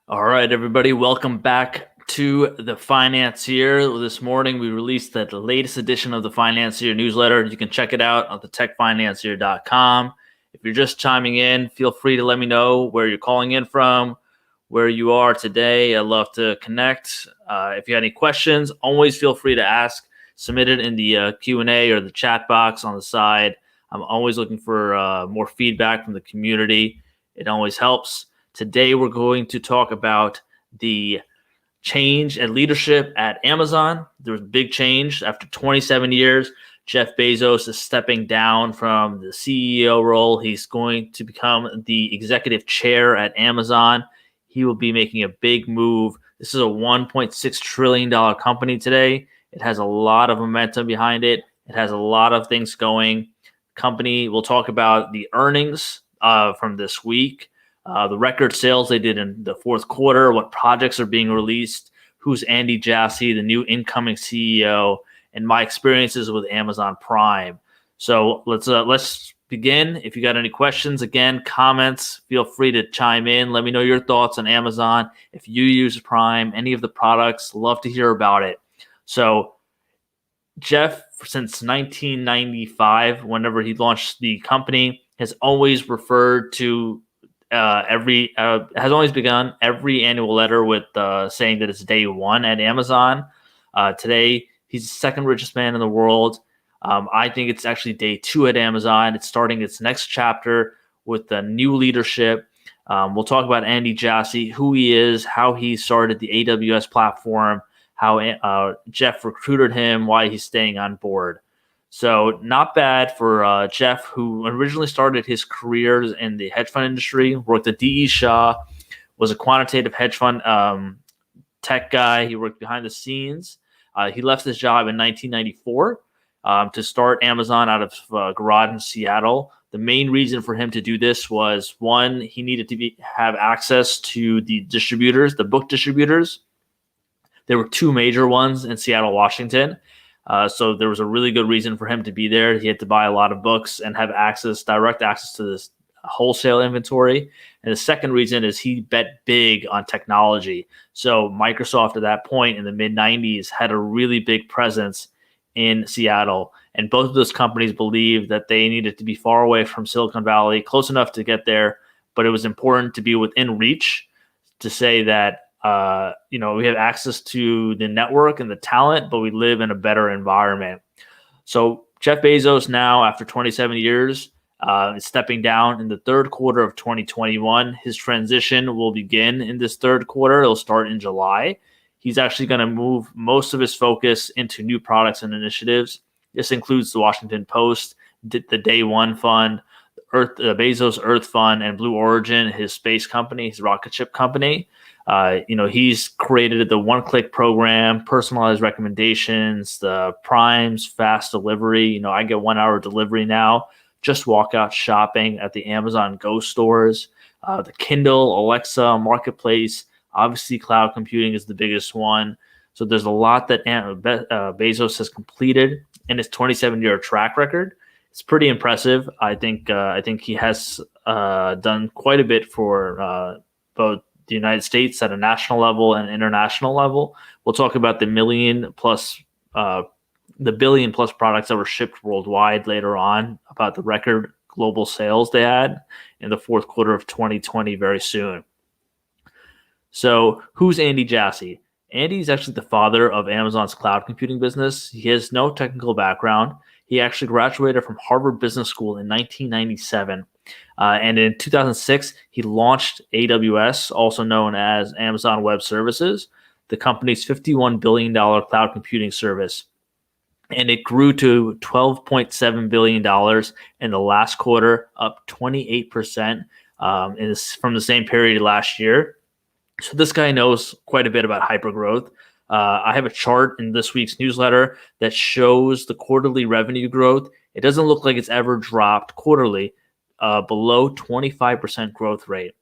All right, everybody, welcome back to the Financier. This morning, we released the latest edition of the Financier newsletter. You can check it out on the techfinancier.com. If you're just chiming in, feel free to let me know where you're calling in from, where you are today. I'd love to connect. If you have any questions, always feel free to ask. Submit it in the Q&A or the chat box on the side. I'm always looking for more feedback from the community. It always helps. Today, we're going to talk about the change and leadership at Amazon. There was a big change after 27 years. Jeff Bezos is stepping down from the CEO role. He's going to become the executive chair at Amazon. He will be making a big move. This is a $1.6 trillion company today. It has a lot of momentum behind it. It has a lot of things going. Company, we'll talk about the earnings from this week. The record sales they did in the fourth quarter, what projects are being released, who's Andy Jassy, the new incoming CEO, and my experiences with Amazon Prime. So let's begin. If you got any questions, again, comments, feel free to chime in. Let me know your thoughts on Amazon. If you use Prime, any of the products, love to hear about it. So Jeff, since 1995, whenever he launched the company, has always referred to has always begun every annual letter with saying that it's day one at Amazon. Today, he's the second richest man in the world. I think it's actually day two at Amazon. It's starting its next chapter with the new leadership. We'll talk about Andy Jassy, who he is, how he started the AWS platform, how Jeff recruited him, why he's staying on board. So not bad for Jeff, who originally started his career in the hedge fund industry, worked at D.E. Shaw, was a quantitative hedge fund tech guy. He worked behind the scenes. He left his job in 1994 to start Amazon out of a garage in Seattle. The main reason for him to do this was, one, he needed to have access to the distributors, the book distributors. There were two major ones in Seattle, Washington. So there was a really good reason for him to be there. He had to buy a lot of books and have direct access to this wholesale inventory. And the second reason is he bet big on technology. So Microsoft at that point in the mid 90s had a really big presence in Seattle. And both of those companies believed that they needed to be far away from Silicon Valley, close enough to get there, but it was important to be within reach to say that we have access to the network and the talent, but we live in a better environment. So Jeff Bezos now, after 27 years, is stepping down in the third quarter of 2021. His transition will begin in this third quarter. It'll start in July. He's actually going to move most of his focus into new products and initiatives. This includes the Washington Post, the Day One Fund, the Bezos Earth Fund, and Blue Origin, his space company, his rocket ship company. He's created the one-click program, personalized recommendations, the Primes, fast delivery. I get 1 hour delivery now. Just walk out shopping at the Amazon Go stores, the Kindle, Alexa, Marketplace. Obviously, cloud computing is the biggest one. So there's a lot that Bezos has completed in his 27-year track record. It's pretty impressive. I think he has done quite a bit for both the United States at a national level and international level. We'll talk about the billion plus products that were shipped worldwide later on, about the record global sales they had in the fourth quarter of 2020 very soon. So who's Andy Jassy? Andy is actually the father of Amazon's cloud computing business. He has no technical background. He actually graduated from Harvard Business School in 1997. And in 2006, he launched AWS, also known as Amazon Web Services, the company's $51 billion cloud computing service. And it grew to $12.7 billion in the last quarter, up 28% from the same period last year. So this guy knows quite a bit about hypergrowth. I have a chart in this week's newsletter that shows the quarterly revenue growth. It doesn't look like it's ever dropped quarterly below 25% growth rate.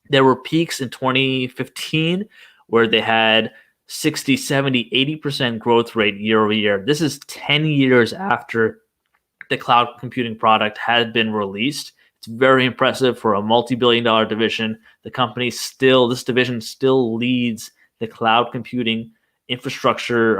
There were peaks in 2015 where they had 60, 70, 80% growth rate year over year. This is 10 years after the cloud computing product had been released. It's very impressive for a multi-billion-dollar division. This division still leads the cloud computing infrastructure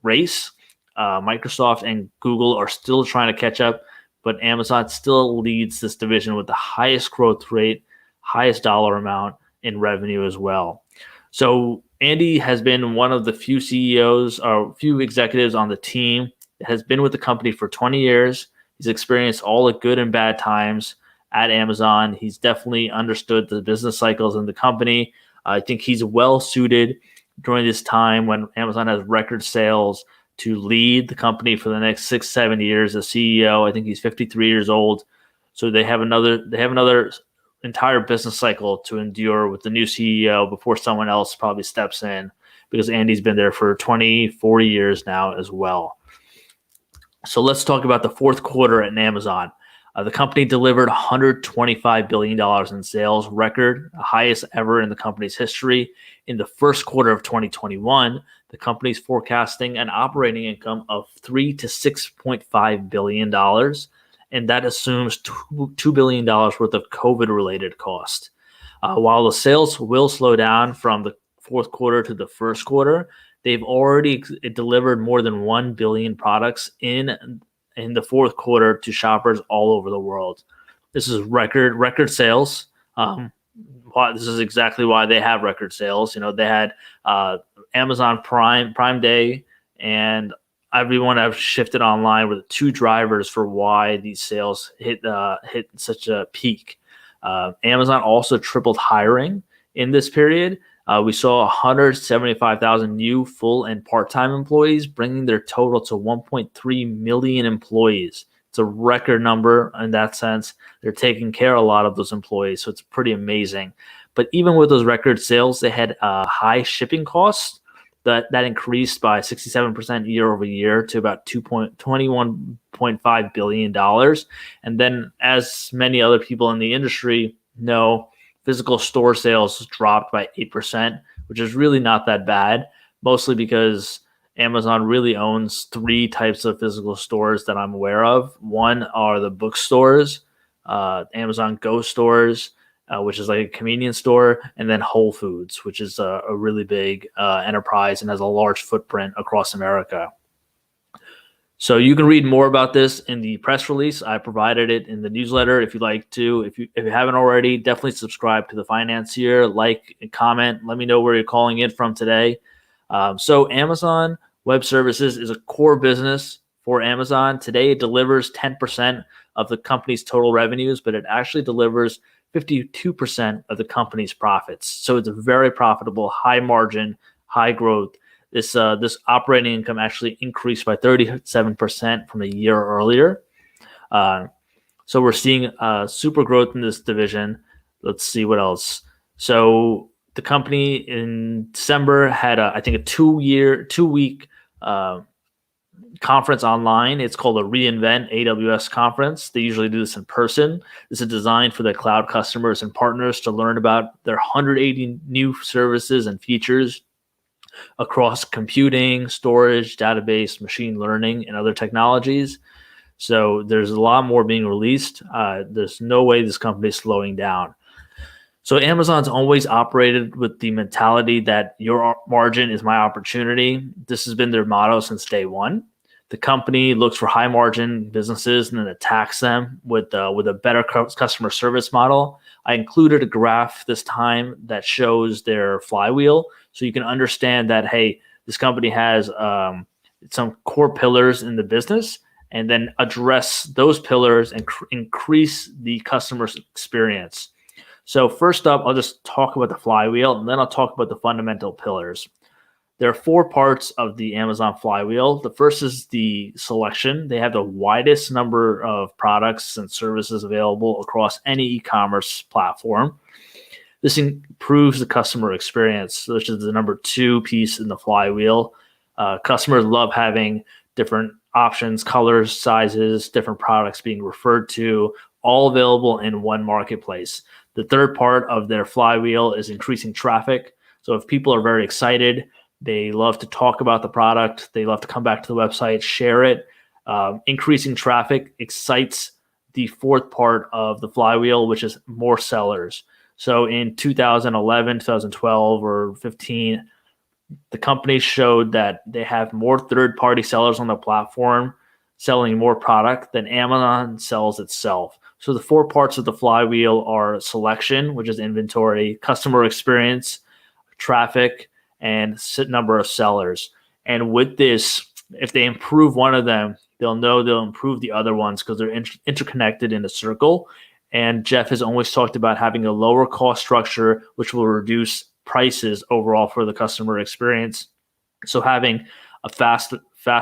race. Microsoft and Google are still trying to catch up, but Amazon still leads this division with the highest growth rate, highest dollar amount in revenue as well. So Andy has been one of the few CEOs or few executives on the team that has been with the company for 20 years. He's experienced all the good and bad times at Amazon. He's definitely understood the business cycles in the company. I think he's well suited during this time when Amazon has record sales to lead the company for the next 6-7 years as CEO. I think he's 53 years old. So they have another entire business cycle to endure with the new CEO before someone else probably steps in, because Andy's been there for 20, 40 years now as well. So let's talk about the fourth quarter at Amazon. The company delivered $125 billion in sales, record, highest ever in the company's history. In the first quarter of 2021, the company's forecasting an operating income of $3 to $6.5 billion, and that assumes $2 billion worth of COVID-related cost. While the sales will slow down from the fourth quarter to the first quarter, they've already delivered more than 1 billion products in the fourth quarter to shoppers all over the world. This is record sales. This is exactly why they have record sales. They had Amazon Prime Day, and everyone have shifted online with two drivers for why these sales hit such a peak. Amazon also tripled hiring in this period. We saw 175,000 new full and part-time employees, bringing their total to 1.3 million employees. It's a record number in that sense. They're taking care of a lot of those employees, so it's pretty amazing. But even with those record sales, they had high shipping costs that increased by 67% year over year to about $21.5 billion. And then, as many other people in the industry know, physical store sales dropped by 8%, which is really not that bad, mostly because Amazon really owns three types of physical stores that I'm aware of. One are the bookstores, Amazon Go stores, which is like a convenience store, and then Whole Foods, which is a really big enterprise and has a large footprint across America. So you can read more about this in the press release. I provided it in the newsletter if you'd like to. If you haven't already, definitely subscribe to The Financier, like and comment. Let me know where you're calling in from today. So Amazon Web Services is a core business for Amazon. Today it delivers 10% of the company's total revenues, but it actually delivers 52% of the company's profits. So it's a very profitable, high margin, high growth. This operating income actually increased by 37% from a year earlier. So we're seeing super growth in this division. Let's see what else. So the company in December had I think a 2-week conference online. It's called a reInvent AWS conference. They usually do this in person. This is designed for their cloud customers and partners to learn about their 180 new services and features across computing, storage, database, machine learning, and other technologies. So there's a lot more being released. There's no way this company is slowing down. So Amazon's always operated with the mentality that your margin is my opportunity. This has been their motto since day one. The company looks for high margin businesses and then attacks them with a better customer service model. I included a graph this time that shows their flywheel, so you can understand that, hey, this company has some core pillars in the business, and then address those pillars and increase the customer's experience. So first up, I'll just talk about the flywheel, and then I'll talk about the fundamental pillars. There are 4 parts of the Amazon flywheel. The first is the selection. They have the widest number of products and services available across any e-commerce platform. This improves the customer experience, which is the number 2 piece in the flywheel. Customers love having different options, colors, sizes, different products being referred to, all available in one marketplace. The third part of their flywheel is increasing traffic. So if people are very excited, they love to talk about the product, they love to come back to the website, share it. Increasing traffic excites the fourth part of the flywheel, which is more sellers. So in 2011, 2012, or 15, the company showed that they have more third-party sellers on the platform selling more product than Amazon sells itself. So the four parts of the flywheel are selection, which is inventory, customer experience, traffic, and number of sellers. And with this, if they improve one of them, they'll know they'll improve the other ones because they're interconnected in a circle. And Jeff has always talked about having a lower cost structure, which will reduce prices overall for the customer experience. So having a fast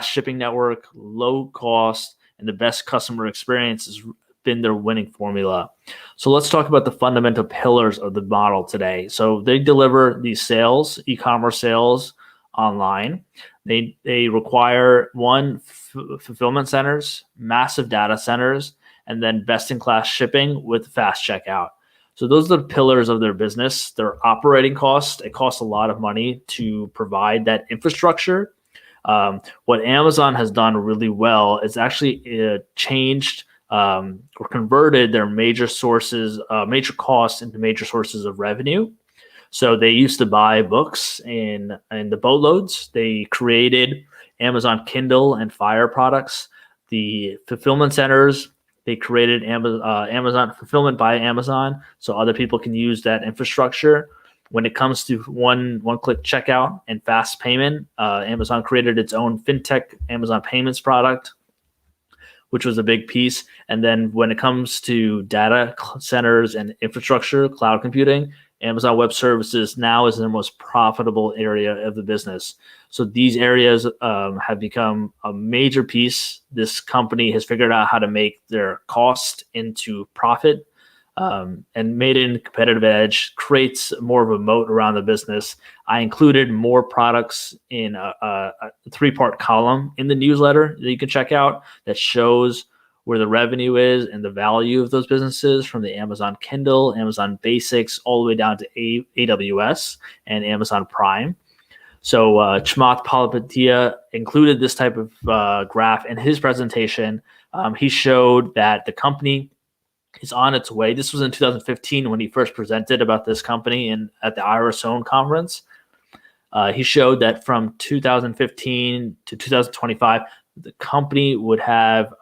shipping network, low cost, and the best customer experience has been their winning formula. So let's talk about the fundamental pillars of the model today. So they deliver these sales, e-commerce sales online. They require fulfillment centers, massive data centers, and then best-in-class shipping with fast checkout. So those are the pillars of their business. Their operating costs, it costs a lot of money to provide that infrastructure. What Amazon has done really well is actually changed or converted their major costs into major sources of revenue. So they used to buy books in the boatloads. They created Amazon Kindle and Fire products. The fulfillment centers, they created Amazon Fulfillment by Amazon, so other people can use that infrastructure. When it comes to one-click checkout and fast payment, Amazon created its own fintech Amazon Payments product, which was a big piece. And then when it comes to data centers and infrastructure, cloud computing, Amazon Web Services now is the most profitable area of the business. So these areas have become a major piece. This company has figured out how to make their cost into profit and made it a competitive edge, creates more of a moat around the business. I included more products in a three-part column in the newsletter that you can check out that shows where the revenue is and the value of those businesses, from the Amazon Kindle, Amazon Basics, all the way down to AWS and Amazon Prime. So Chamath Palihapitiya included this type of graph in his presentation. He showed that the company is on its way. This was in 2015 when he first presented about this company at the Iris Own conference. He showed that from 2015 to 2025, the company would have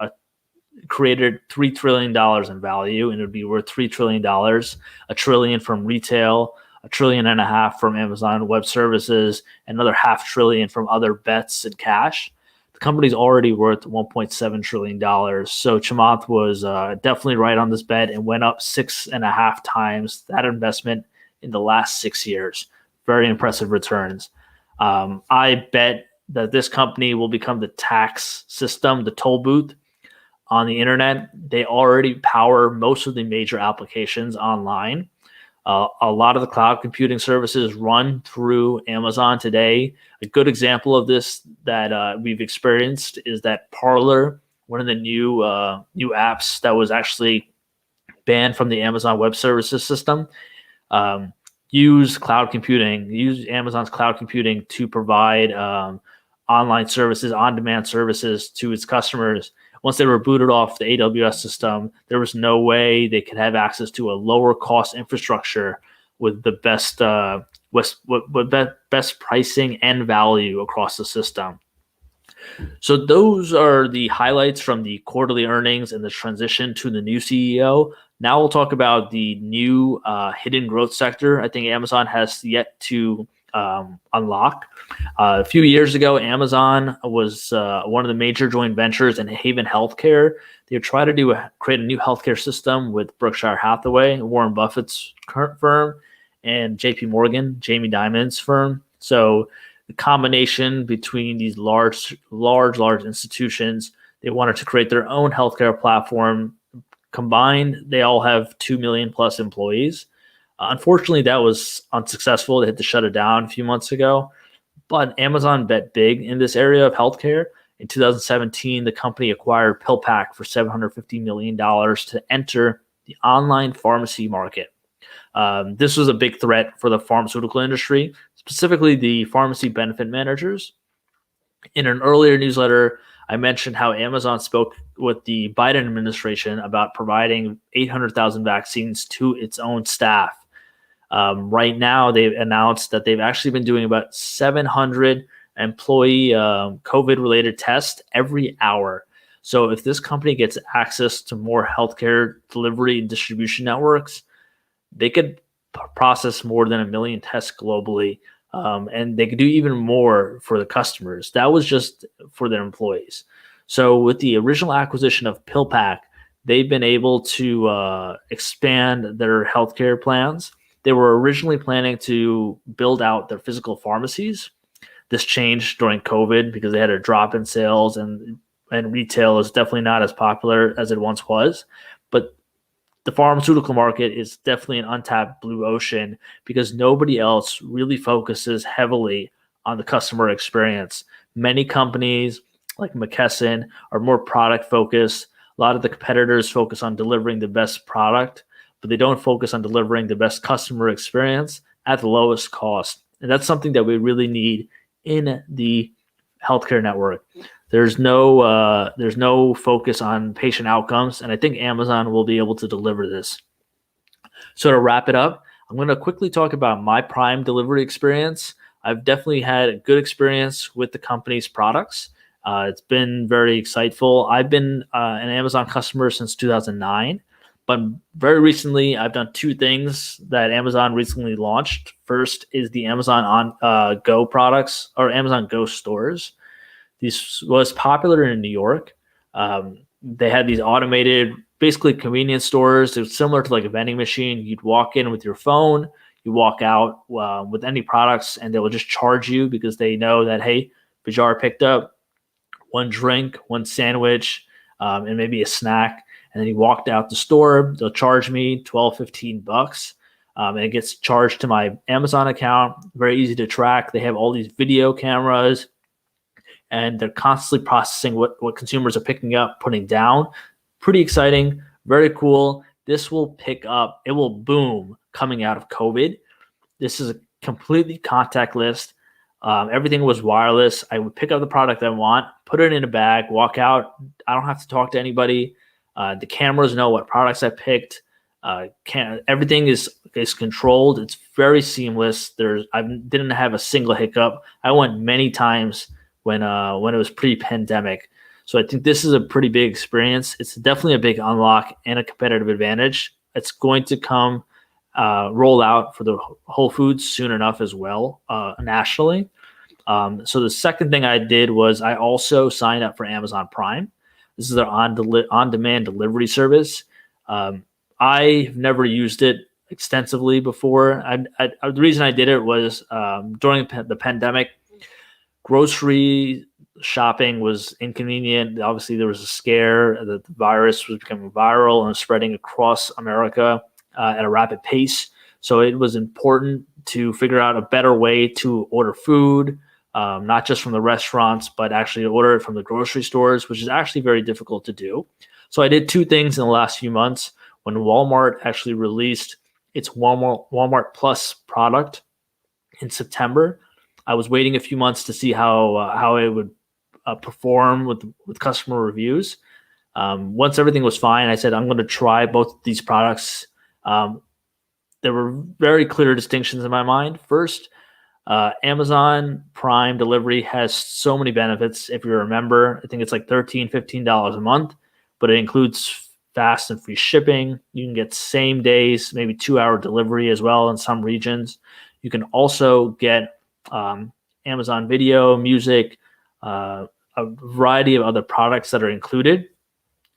created $3 trillion in value, and it would be worth $3 trillion, $1 trillion from retail, $1.5 trillion from Amazon Web Services, and another $500 billion from other bets and cash. The company's already worth $1.7 trillion. So Chamath was definitely right on this bet and went up 6.5 times that investment in the last 6 years. Very impressive returns. I bet that this company will become the tax system, the toll booth on the internet. They already power most of the major applications online. A lot of the cloud computing services run through Amazon today. A good example of this that we've experienced is that Parler, one of the new apps that was actually banned from the Amazon Web Services system, use Amazon's cloud computing to provide online services, on-demand services to its customers. Once they were booted off the AWS system, there was no way they could have access to a lower cost infrastructure with the best pricing and value across the system. So those are the highlights from the quarterly earnings and the transition to the new CEO. Now we'll talk about the new hidden growth sector I think Amazon has yet to unlock. A few years ago, Amazon was one of the major joint ventures in Haven Healthcare. They tried to create a new healthcare system with Berkshire Hathaway, Warren Buffett's current firm, and JP Morgan, Jamie Dimon's firm. So the combination between these large institutions, they wanted to create their own healthcare platform. Combined, they all have 2 million plus employees. Unfortunately, that was unsuccessful. They had to shut it down a few months ago. But Amazon bet big in this area of healthcare. In 2017, the company acquired PillPack for $750 million to enter the online pharmacy market. This was a big threat for the pharmaceutical industry, specifically the pharmacy benefit managers. In an earlier newsletter, I mentioned how Amazon spoke with the Biden administration about providing 800,000 vaccines to its own staff. Right now, they've announced that they've actually been doing about 700 employee COVID-related tests every hour. So if this company gets access to more healthcare delivery and distribution networks, they could process more than 1 million tests globally, and they could do even more for the customers. That was just for their employees. So with the original acquisition of PillPack, they've been able to expand their healthcare plans. They were originally planning to build out their physical pharmacies. This changed during COVID because they had a drop in sales, and retail is definitely not as popular as it once was. But the pharmaceutical market is definitely an untapped blue ocean because nobody else really focuses heavily on the customer experience. Many companies like McKesson are more product focused. A lot of the competitors focus on delivering the best product, but they don't focus on delivering the best customer experience at the lowest cost. And that's something that we really need in the healthcare network. There's no focus on patient outcomes, and I think Amazon will be able to deliver this. So to wrap it up, I'm going to quickly talk about my Prime delivery experience. I've definitely had a good experience with the company's products. It's been very insightful. I've been an Amazon customer since 2009, but very recently I've done two things that Amazon recently launched. First is the Amazon on Go products, or Amazon Go stores. This was popular in New York. They had these automated, basically convenience stores. It was similar to like a vending machine. You'd walk in with your phone, you walk out with any products, and they will just charge you because they know that, hey, Bajar picked up one drink, one sandwich, and maybe a snack. And then he walked out the store. They'll charge me $12, $15. And it gets charged to my Amazon account. Very easy to track. They have all these video cameras, and they're constantly processing what consumers are picking up, putting down. Pretty exciting, very cool. This will pick up, it will boom coming out of COVID. This is a completely contactless. Everything was wireless. I would pick up the product I want, put it in a bag, walk out. I don't have to talk to anybody. The cameras know what products I picked. Everything is controlled. It's very seamless. I didn't have a single hiccup. I went many times when it was pre-pandemic. So I think this is a pretty big experience. It's definitely a big unlock and a competitive advantage. It's going to come roll out for the Whole Foods soon enough as well, nationally. So the second thing I did was I also signed up for Amazon Prime. This is their on-demand delivery service. I've never used it extensively before. The reason I did it was during the pandemic. Grocery shopping was inconvenient. Obviously, there was a scare that the virus was becoming viral and spreading across America at a rapid pace. So it was important to figure out a better way to order food, not just from the restaurants, but actually order it from the grocery stores, which is actually very difficult to do. So I did two things in the last few months. When Walmart actually released its Walmart Plus product in September, I was waiting a few months to see how it would perform with customer reviews. Once everything was fine, I said, I'm going to try both of these products. There were very clear distinctions in my mind. First, Amazon Prime delivery has so many benefits. If you remember, I think it's like $13, $15 a month, but it includes fast and free shipping. You can get same days, maybe 2-hour delivery as well in some regions. You can also get Amazon Video, music, a variety of other products that are included.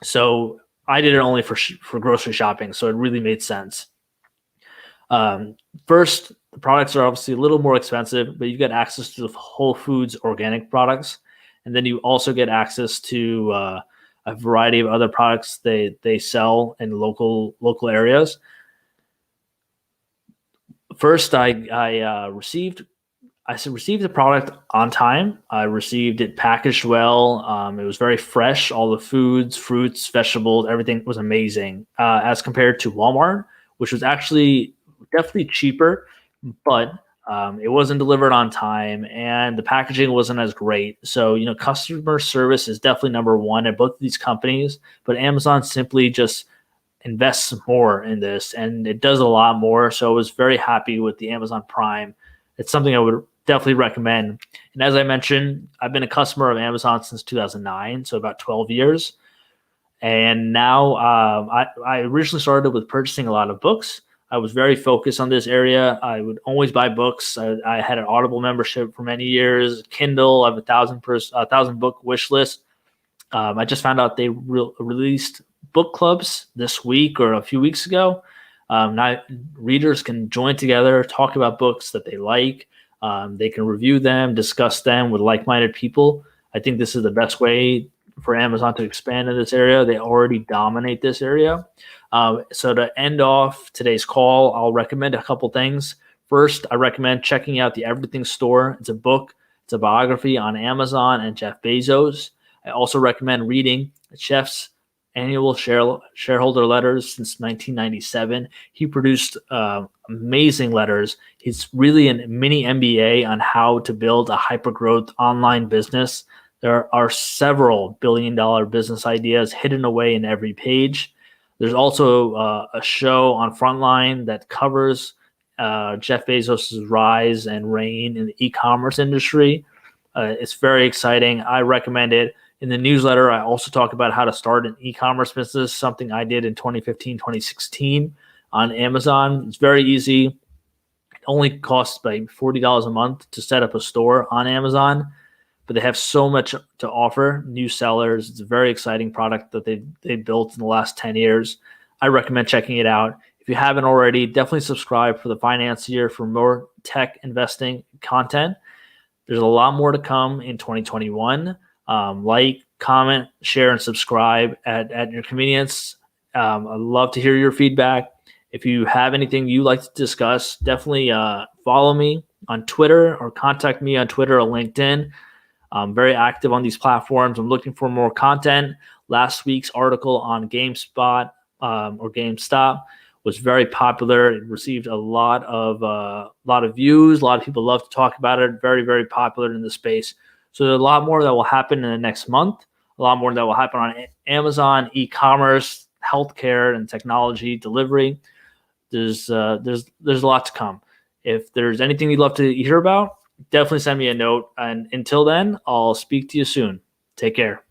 So I did it only for grocery shopping, so it really made sense. First, the products are obviously a little more expensive, but you get access to the Whole Foods organic products, and then you also get access to a variety of other products they sell in local areas. First, I received the product on time. I received it packaged well. It was very fresh. All the foods, fruits, vegetables, everything was amazing as compared to Walmart, which was actually definitely cheaper, but It wasn't delivered on time, and the packaging wasn't as great. So, customer service is definitely number one at both of these companies, but Amazon simply just invests more in this, and it does a lot more. So I was very happy with the Amazon Prime. It's something I would definitely recommend. And as I mentioned, I've been a customer of Amazon since 2009, so about 12 years. And now I originally started with purchasing a lot of books. I was very focused on this area. I would always buy books. I had an Audible membership for many years, Kindle. I have a thousand book wish list. I just found out they released book clubs this week or a few weeks ago. Now readers can join together, talk about books that they like. They can review them, discuss them with like-minded people. I think this is the best way for Amazon to expand in this area. They already dominate this area. So to end off today's call, I'll recommend a couple things. First, I recommend checking out the Everything Store. It's a book. It's a biography on Amazon and Jeff Bezos. I also recommend reading Jeff's annual shareholder letters since 1997. He produced amazing letters. He's really a mini MBA on how to build a hyper-growth online business. There are several billion-dollar business ideas hidden away in every page. There's also a show on Frontline that covers Jeff Bezos' rise and reign in the e-commerce industry. It's very exciting. I recommend it. In the newsletter, I also talk about how to start an e-commerce business, something I did in 2015, 2016 on Amazon. It's very easy. It only costs like $40 a month to set up a store on Amazon, but they have so much to offer new sellers. It's a very exciting product that they built in the last 10 years. I recommend checking it out. If you haven't already, definitely subscribe for the Financier for more tech investing content. There's a lot more to come in 2021. Like, comment, share, and subscribe at your convenience. I'd love to hear your feedback. If you have anything you'd like to discuss, definitely follow me on Twitter or contact me on Twitter or LinkedIn. I'm very active on these platforms. I'm looking for more content. Last week's article on GameSpot or GameStop was very popular. It received a lot of views. A lot of people love to talk about it. Very, very popular in the space. So there's a lot more that will happen in the next month. A lot more that will happen on Amazon, e-commerce, healthcare, and technology delivery. There's a lot to come. If there's anything you'd love to hear about, definitely send me a note. And until then, I'll speak to you soon. Take care.